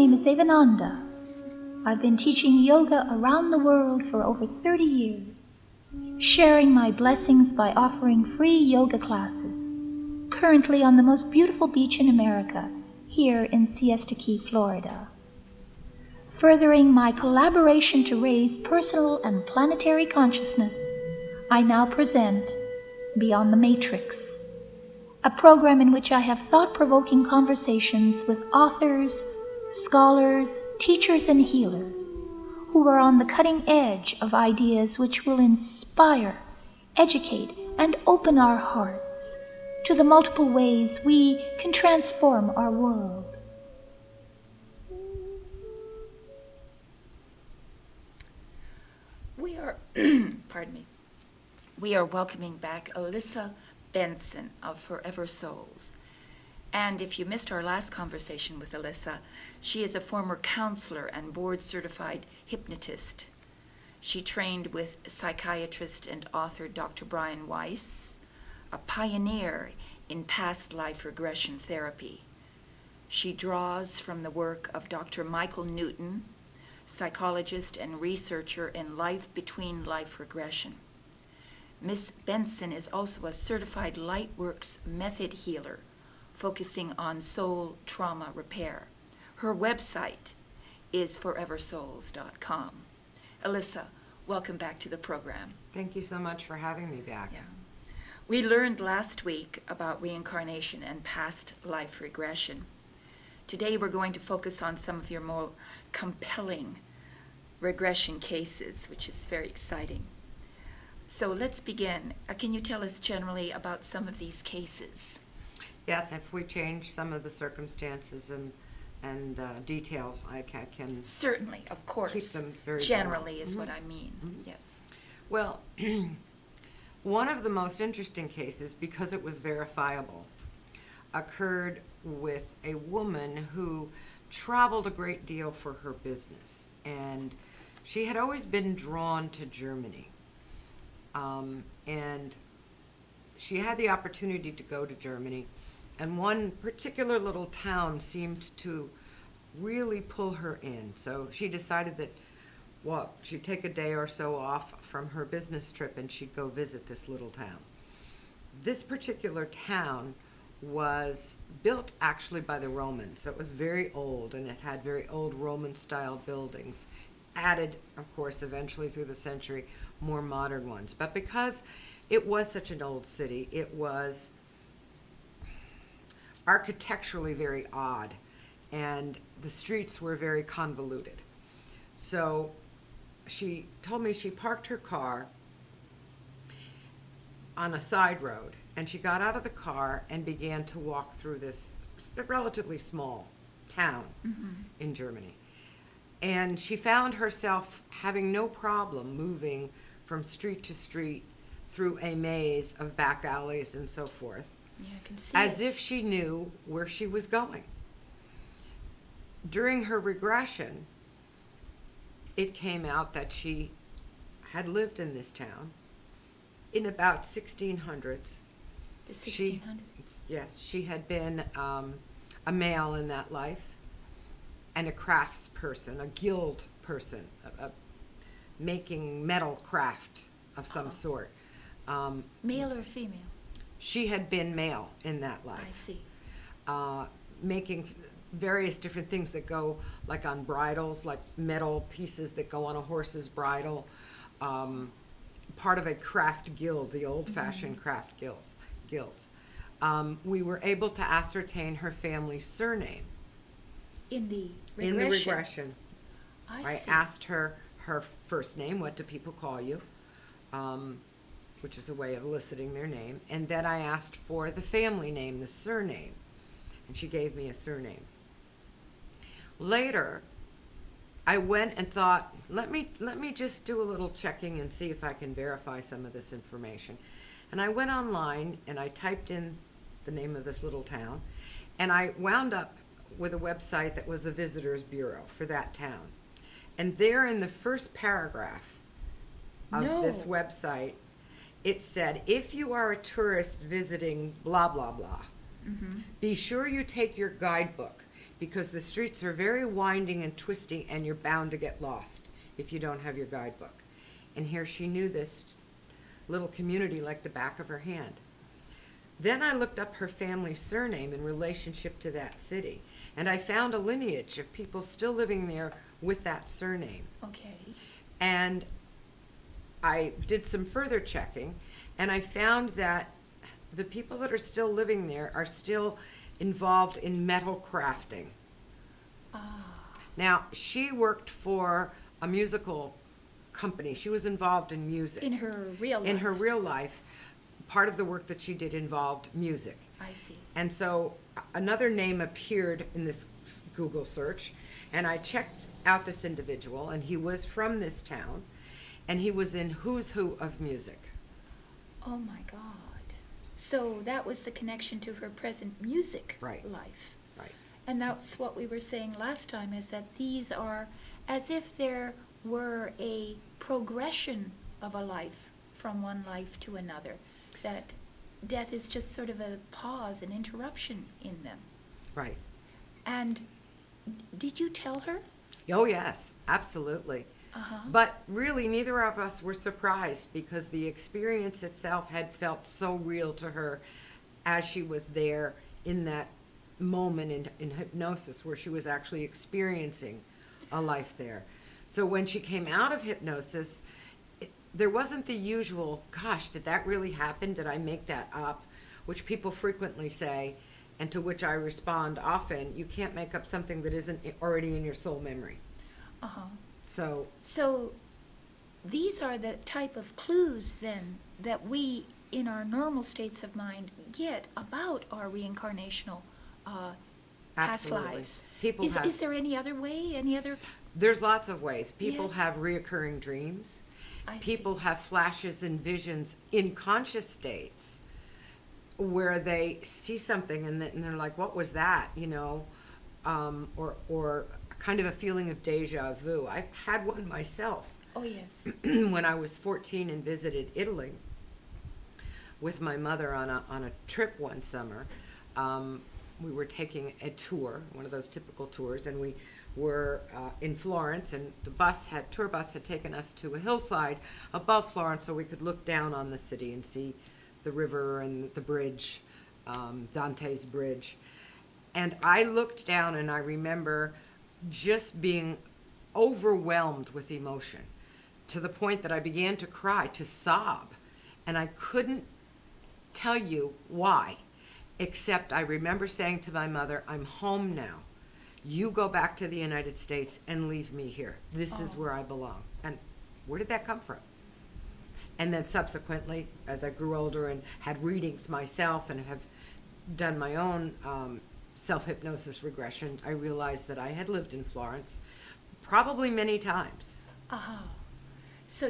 name is Evananda. I've been teaching yoga around the world for over 30 years, sharing my blessings by offering free yoga classes, currently on the most beautiful beach in America, here in Siesta Key, Florida. Furthering my collaboration to raise personal and planetary consciousness, I now present Beyond the Matrix, a program in which I have thought-provoking conversations with authors, scholars, teachers, and healers who are on the cutting edge of ideas which will inspire, educate, and open our hearts to the multiple ways we can transform our world. We are, pardon me, we are welcoming back Elissa Bentsen of Forever Souls. And if you missed our last conversation with Elissa, she is a former counselor and board-certified hypnotist. She trained with psychiatrist and author Dr. Brian Weiss, a pioneer in past life regression therapy. She draws from the work of Dr. Michael Newton, psychologist and researcher in life between life regression. Ms. Bentsen is also a certified Lightworks method healer, focusing on soul trauma repair. Her website is foreversouls.com. Elissa, welcome back to the program. Thank you so much for having me back. Yeah. We learned last week about reincarnation and past life regression. Today we're going to focus on some of your more compelling regression cases, which is very exciting. So let's begin. Can you tell us generally about some of these cases? Yes, if we change some of the circumstances and details, I can Certainly, of course. keep them very generally general. is what I mean. Yes. Well, one of the most interesting cases, because it was verifiable, occurred with a woman who traveled a great deal for her business, and she had always been drawn to Germany. And she had the opportunity to go to Germany, and one particular little town seemed to really pull her in. So she decided that, well, she'd take a day or so off from her business trip and she'd go visit this little town. This particular town was built actually by the Romans, so it was very old, and it had very old Roman-style buildings, added, of course, eventually through the century, more modern ones. But because it was such an old city, it was architecturally very odd, and the streets were very convoluted. So she told me she parked her car on a side road, and she got out of the car and began to walk through this relatively small town in Germany. And she found herself having no problem moving from street to street through a maze of back alleys and so forth, Yeah, I can see as it. if she knew where she was going. During her regression, it came out that she had lived in this town in about 1600s. The 1600s. Yes, she had been a male in that life, and a crafts person, a guild person, making metal craft of some sort. Male or female? She had been male in that life. I see. Making various different things that go like on bridles, like metal pieces that go on a horse's bridle. Part of a craft guild, the old-fashioned craft guilds. We were able to ascertain her family's surname. In the regression? In the regression. I see. Asked her first name, what do people call you, which is a way of eliciting their name. And then I asked for the family name, the surname, and she gave me a surname. Later, I went and thought, let me just do a little checking and see if I can verify some of this information. And I went online and I typed in the name of this little town, and I wound up with a website that was the Visitors Bureau for that town. And there in the first paragraph of this website, it said, if you are a tourist visiting blah, blah, blah, be sure you take your guidebook, because the streets are very winding and twisty, and you're bound to get lost if you don't have your guidebook. And here she knew this little community like the back of her hand. Then I looked up her family's surname in relationship to that city, and I found a lineage of people still living there with that surname. Okay. And I did some further checking, and I found that the people that are still living there are still involved in metal crafting. Now, she worked for a musical company. She was involved in music. In her real life. In her real life, part of the work that she did involved music. I see. And so another name appeared in this Google search, and I checked out this individual, and he was from this town, and he was in Who's Who of Music. Oh my God. So that was the connection to her present music Right. life. Right. And that's what we were saying last time, is that these are as if there were a progression of a life from one life to another, that death is just sort of a pause, an interruption in them. Right. And did you tell her? Oh, yes, absolutely. Uh-huh. But really, neither of us were surprised, because the experience itself had felt so real to her as she was there in that moment in hypnosis, where she was actually experiencing a life there. So when she came out of hypnosis, there wasn't the usual, gosh, did that really happen? Did I make that up? Which people frequently say, and to which I respond often, you can't make up something that isn't already in your soul memory. Uh-huh. So these are the type of clues then that we, in our normal states of mind, get about our reincarnational past Absolutely. lives. People have- Is there any other way? Any other? there's lots of ways. People Yes. have reoccurring dreams. I People see. have flashes and visions in conscious states where they see something and they're like, what was that? You know, or kind of a feeling of deja vu. I've had one myself. Oh, yes. When I was 14 and visited Italy with my mother on a trip one summer. We were taking a tour, one of those typical tours, and we were in Florence, and the tour bus had taken us to a hillside above Florence so we could look down on the city and see the river and the bridge, Dante's Bridge. And I looked down, and I remember just being overwhelmed with emotion, to the point that I began to cry, to sob. And I couldn't tell you why, except I remember saying to my mother, I'm home now. You go back to the United States and leave me here. This is where I belong. And where did that come from? And then subsequently, as I grew older and had readings myself and have done my own self-hypnosis regression, I realized that I had lived in Florence probably many times. Uh-huh. So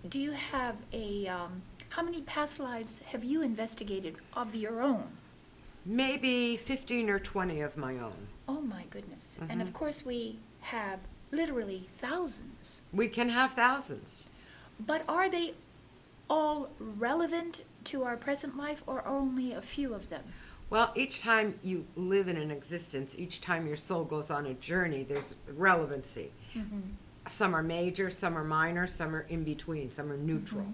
do you have how many past lives have you investigated of your own? Maybe 15 or 20 of my own. Oh, my goodness. And of Mhm. course, we have literally thousands. We can have thousands. But are they all relevant to our present life, or only a few of them? Well, each time you live in an existence, each time your soul goes on a journey, there's relevancy. Mm-hmm. Some are major, some are minor, some are in between, some are neutral.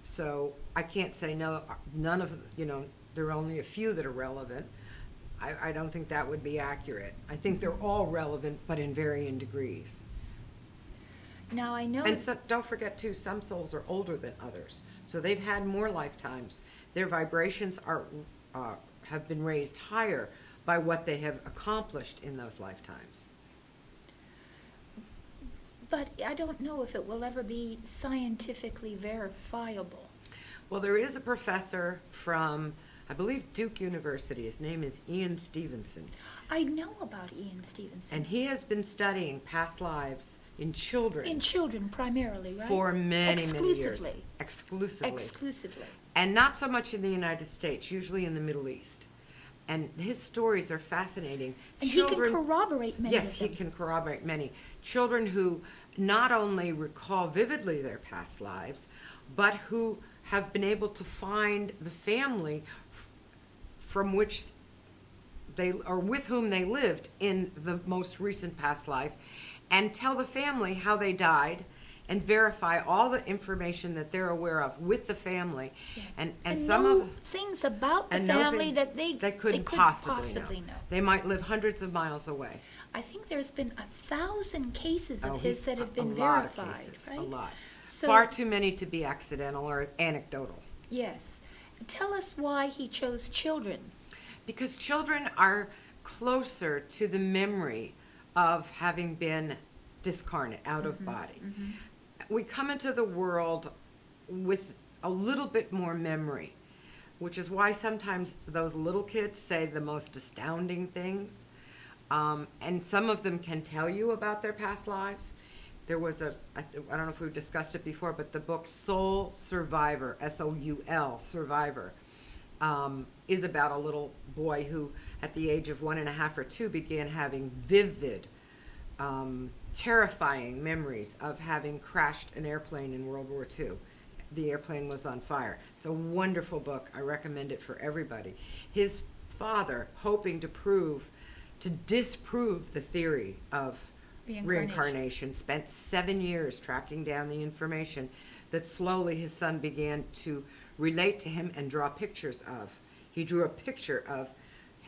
So I can't say no, none of, there are only a few that are relevant. I don't think that would be accurate. I think they're all relevant, but in varying degrees. Now, I know... And so, don't forget, too, some souls are older than others. So they've had more lifetimes. Their vibrations have been raised higher by what they have accomplished in those lifetimes. But I don't know if it will ever be scientifically verifiable. Well, there is a professor from, I believe, Duke University. His name is Ian Stevenson. I know about Ian Stevenson. And he has been studying past lives in children. In children primarily, right? For many, many years. Exclusively. Exclusively. And not so much in the United States, usually in the Middle East. And his stories are fascinating. And he can corroborate many of Yes, them. he can corroborate many. Children who not only recall vividly their past lives, but who have been able to find the family from which with whom they lived in the most recent past life, and tell the family how they died, and verify all the information that they're aware of with the family, Yes. and some know of things about the and know family things that they couldn't possibly know. They might live hundreds of miles away. I think there's been 1,000 cases of Oh, his that have been a lot of verified, cases, right? a lot. So, Far too many to be accidental or anecdotal. yes. Tell us why he chose children. Because children are closer to the memory of having been discarnate, out of body. We come into the world with a little bit more memory, which is why sometimes those little kids say the most astounding things. And some of them can tell you about their past lives. There was I don't know if we've discussed it before, but the book Soul Survivor, S-O-U-L, Survivor, is about a little boy who, at the age of 1.5 or 2, began having vivid, terrifying memories of having crashed an airplane in World War II. The airplane was on fire. It's a wonderful book. I recommend it for everybody. His father, hoping to disprove the theory of reincarnation, spent 7 years tracking down the information that slowly his son began to relate to him and draw pictures of. He drew a picture of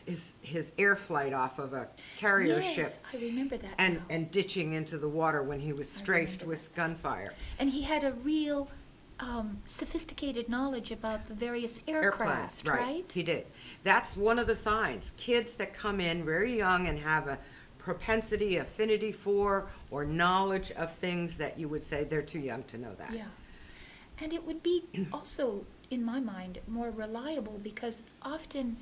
his air flight off of a carrier ship. I remember that and, now. and ditching into the water when he was strafed with gunfire. And he had a real sophisticated knowledge about the various aircraft, right? He did. That's one of the signs. Kids that come in very young and have a propensity, affinity for, or knowledge of things that you would say they're too young to know that. Yeah. And it would be also, in my mind, more reliable because often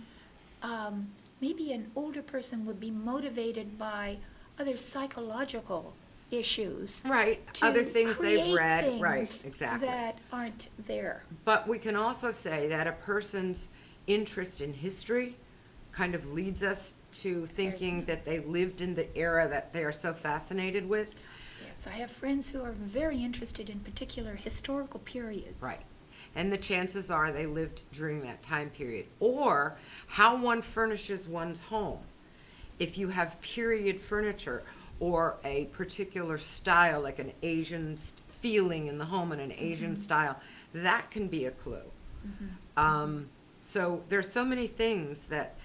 maybe an older person would be motivated by other psychological issues. Right. To Other things they've create read. things Right. Exactly. that aren't there. But we can also say that a person's interest in history kind of leads us to thinking that they lived in the era that they are so fascinated with. Yes, I have friends who are very interested in particular historical periods. Right. And the chances are they lived during that time period. Or how one furnishes one's home. If you have period furniture or a particular style, like an Asian feeling in the home and an Asian style, that can be a clue. So there's so many things that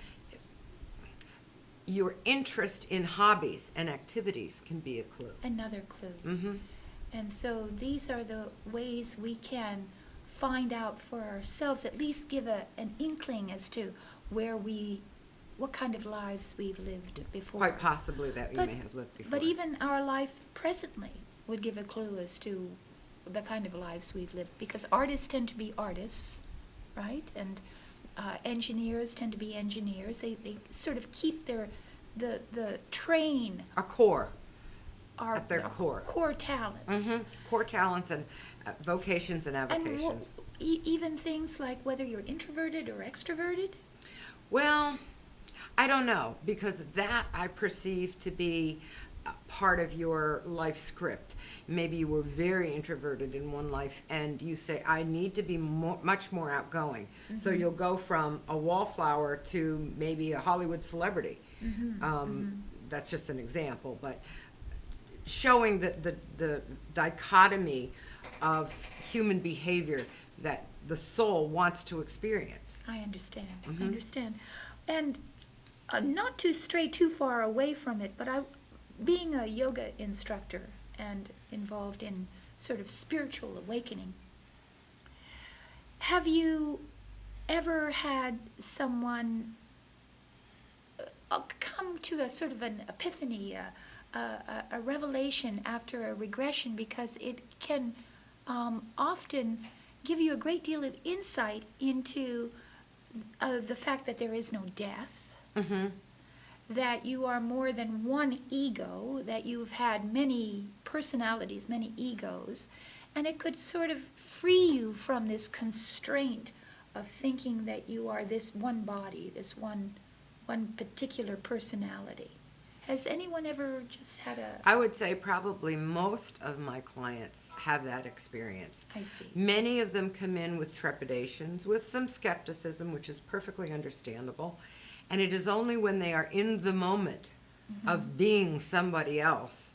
your interest in hobbies and activities can be a clue. Another clue. And so these are the ways we can find out for ourselves, at least give an inkling as to what kind of lives we've lived before. Quite possibly that we may have lived before. But even our life presently would give a clue as to the kind of lives we've lived, because artists tend to be artists, right? And engineers tend to be engineers. They sort of keep the train. A core. At their core. Core talents. Core talents and vocations and avocations. And even things like whether you're introverted or extroverted? Well, I don't know, because that I perceive to be part of your life script. Maybe you were very introverted in one life and you say, I need to be much more outgoing. So you'll go from a wallflower to maybe a Hollywood celebrity. That's just an example, but showing the dichotomy of human behavior that the soul wants to experience. I understand. I understand. And not to stray too far away from it, but being a yoga instructor and involved in sort of spiritual awakening, have you ever had someone come to a sort of an epiphany, a revelation after a regression, because it can often give you a great deal of insight into the fact that there is no death, that you are more than one ego, that you've had many personalities, many egos, and it could sort of free you from this constraint of thinking that you are this one body, this one particular personality. Has anyone ever just had I would say probably most of my clients have that experience. I see. Many of them come in with trepidations, with some skepticism, which is perfectly understandable. And it is only when they are in the moment of being somebody else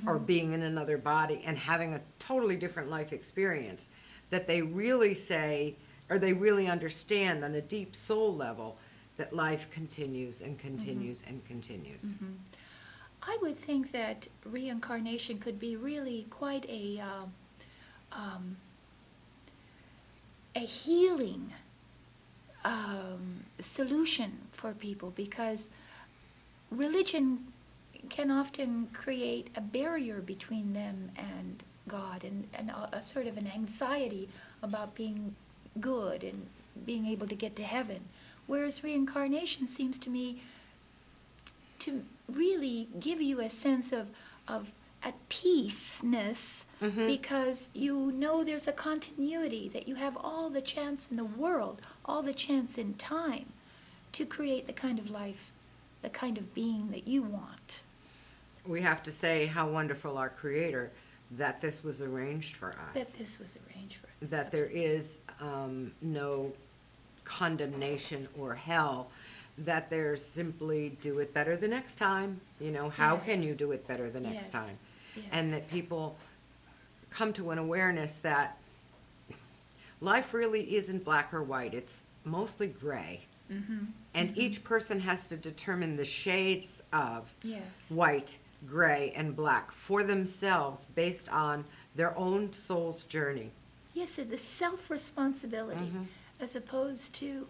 or being in another body and having a totally different life experience that they really say, or they really understand on a deep soul level, that life continues and continues and continues. I would think that reincarnation could be really quite a healing solution for people, because religion can often create a barrier between them and God, and a sort of an anxiety about being good and being able to get to heaven. Whereas reincarnation seems to me to really give you a sense of at peaceness, because you know there's a continuity, that you have all the chance in the world, all the chance in time to create the kind of life, the kind of being that you want. We have to say how wonderful our Creator that this was arranged for us. That this was arranged for us. That there is no condemnation or hell, that there's simply do it better the next time. You know, how can you do it better the next time? Yes. And that people come to an awareness that life really isn't black or white. It's mostly gray. And each person has to determine the shades of white, gray, and black for themselves based on their own soul's journey. Yes, the self-responsibility, as opposed to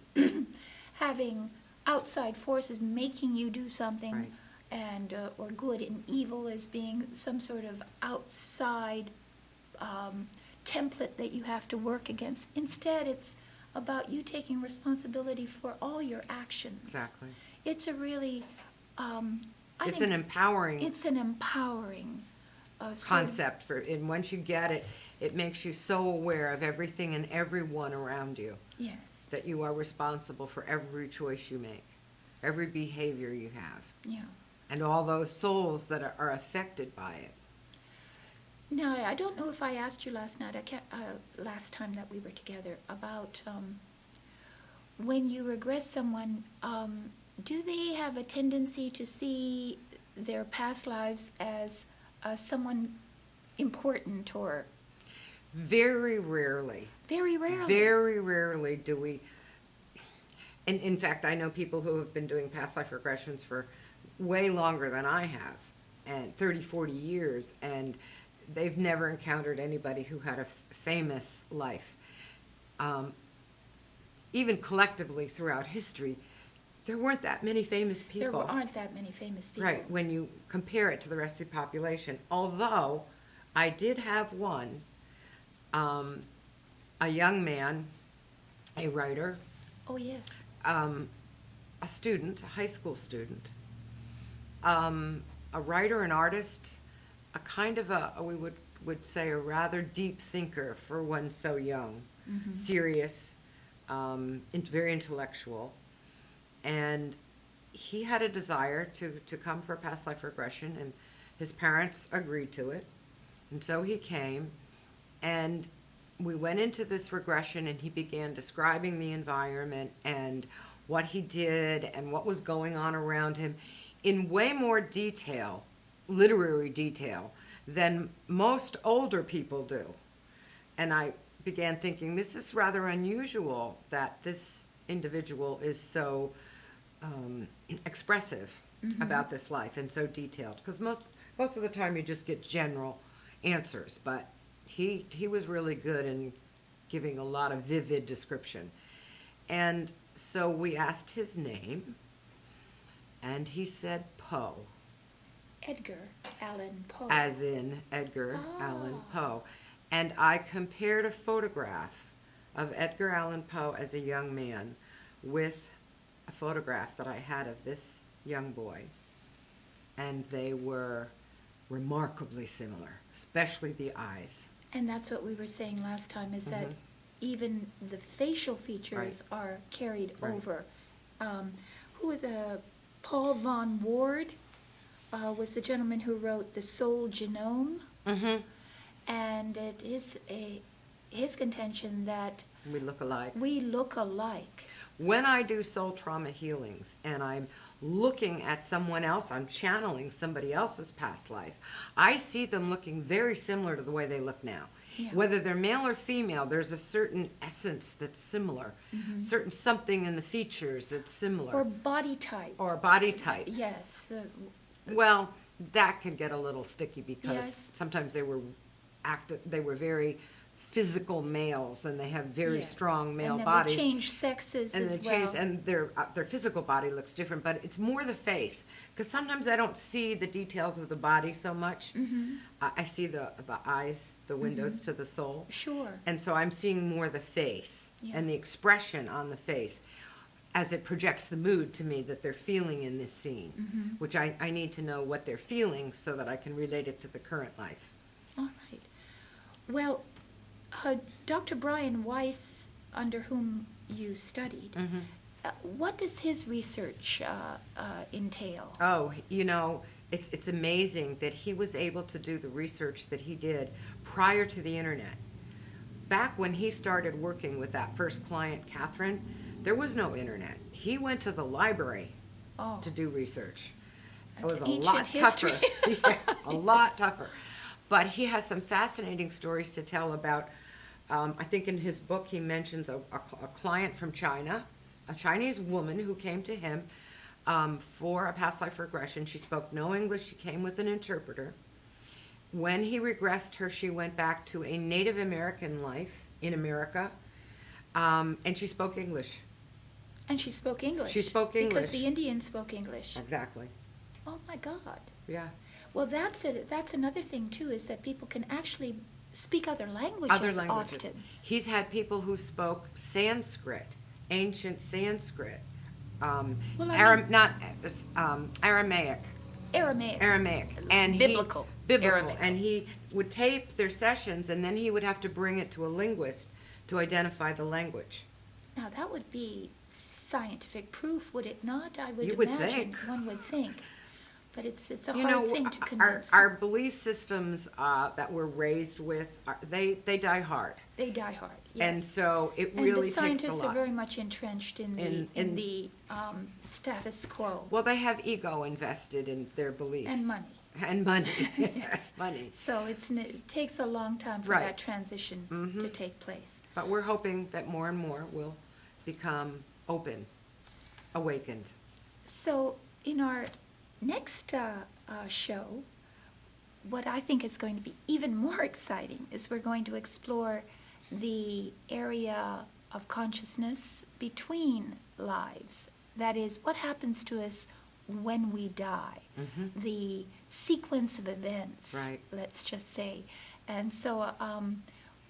having outside forces making you do something, Right. and or good and evil as being some sort of outside template that you have to work against. Instead, it's about you taking responsibility for all your actions. Exactly. It's a really, It's an empowering it's an empowering sort of- concept for, and once you get it, it makes you so aware of everything and everyone around you, Yes. that you are responsible for every choice you make, every behavior you have, Yeah. and all those souls that are affected by it. Now, I don't know if I asked you last night, last time that we were together, about when you regress someone, do they have a tendency to see their past lives as someone important, or Very rarely. very rarely? Very rarely do we, and in fact, I know people who have been doing past life regressions for way longer than I have, and 30, 40 years, and they've never encountered anybody who had a famous life. Even collectively throughout history, there weren't that many famous people. There aren't that many famous people. Right, when you compare it to the rest of the population. Although, I did have one, a young man, a writer, Oh, yes. a student, a high school student, a writer, an artist, a kind of we would say a rather deep thinker for one so young, serious, very intellectual. And he had a desire to come for a past life regression, and his parents agreed to it. And so he came, and we went into this regression, and he began describing the environment and what he did and what was going on around him in way more detail, literary detail, than most older people do. And I began thinking, this is rather unusual that this individual is so expressive about this life and so detailed, because most of the time you just get general answers, but he was really good in giving a lot of vivid description. And so we asked his name, and he said Poe, Edgar Allan Poe. as in Edgar Allan Poe. And I compared a photograph of Edgar Allan Poe as a young man with a photograph that I had of this young boy. And they were remarkably similar, especially the eyes. And that's what we were saying last time, is that even the facial features are carried Right. over. Who was Paul Von Ward was the gentleman who wrote The Soul Genome. And it is his contention that We look alike. We look alike. When I do soul trauma healings and I'm looking at someone else, I'm channeling somebody else's past life, I see them looking very similar to the way they look now. Yeah. Whether they're male or female, there's a certain essence that's similar, certain something in the features that's similar. Or body type. Or body type. Yes. Well, that can get a little sticky because Yes. sometimes they were very physical males, and they have very Yeah. strong male and then bodies. We change sexes And as they well. change, and their physical body looks different, but it's more the face. Because sometimes I don't see the details of the body so much. I see the eyes, the windows to the soul. Sure. And so I'm seeing more the face Yeah. and the expression on the face as it projects the mood to me that they're feeling in this scene, which I need to know what they're feeling so that I can relate it to the current life. All right. Well, Dr. Brian Weiss, under whom you studied, what does his research entail? Oh, it's amazing that he was able to do the research that he did prior to the internet. Back when he started working with that first client, Catherine, there was no internet. He went to the library to do research. It was a lot tougher. Yeah, a lot tougher. But he has some fascinating stories to tell about, I think in his book he mentions a client from China, a Chinese woman who came to him for a past life regression. She spoke no English. She came with an interpreter. When he regressed her, she went back to a Native American life in America, and she spoke English. And she spoke English. She spoke English. Because the Indians spoke English. Exactly. Oh my God. Yeah. Well, that's it. That's another thing too, is that people can actually speak other languages, often. He's had people who spoke Sanskrit, ancient Sanskrit, Aramaic. Aramaic. And Biblical. Aramaic. And he would tape their sessions, and then he would have to bring it to a linguist to identify the language. Now that would be scientific proof, would it not? I would You would imagine. think. One would think. But it's a hard thing to convince. Our belief systems that we're raised with, they die hard. They die hard, yes. And so it And really the takes a scientists are lot. very much entrenched in the status quo. Well, they have ego invested in their belief. And money. And money. Money. So it takes a long time for Right. that transition to take place. But we're hoping that more and more will become open, awakened. So in our next show, what I think is going to be even more exciting is we're going to explore the area of consciousness between lives. That is, what happens to us when we die, the sequence of events, Right. let's just say. And so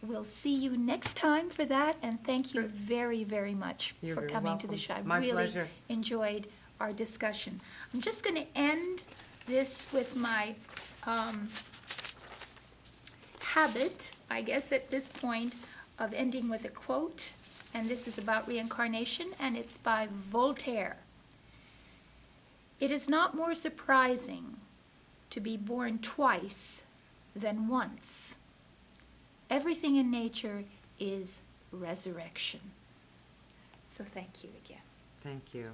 we'll see you next time for that, and thank you very, very much You're for very coming to the welcome. show. I My really pleasure. enjoyed our discussion. I'm just going to end this with my habit, I guess at this point, of ending with a quote, and this is about reincarnation, and it's by Voltaire. It is not more surprising to be born twice than once. Everything in nature is resurrection. So thank you again. Thank you.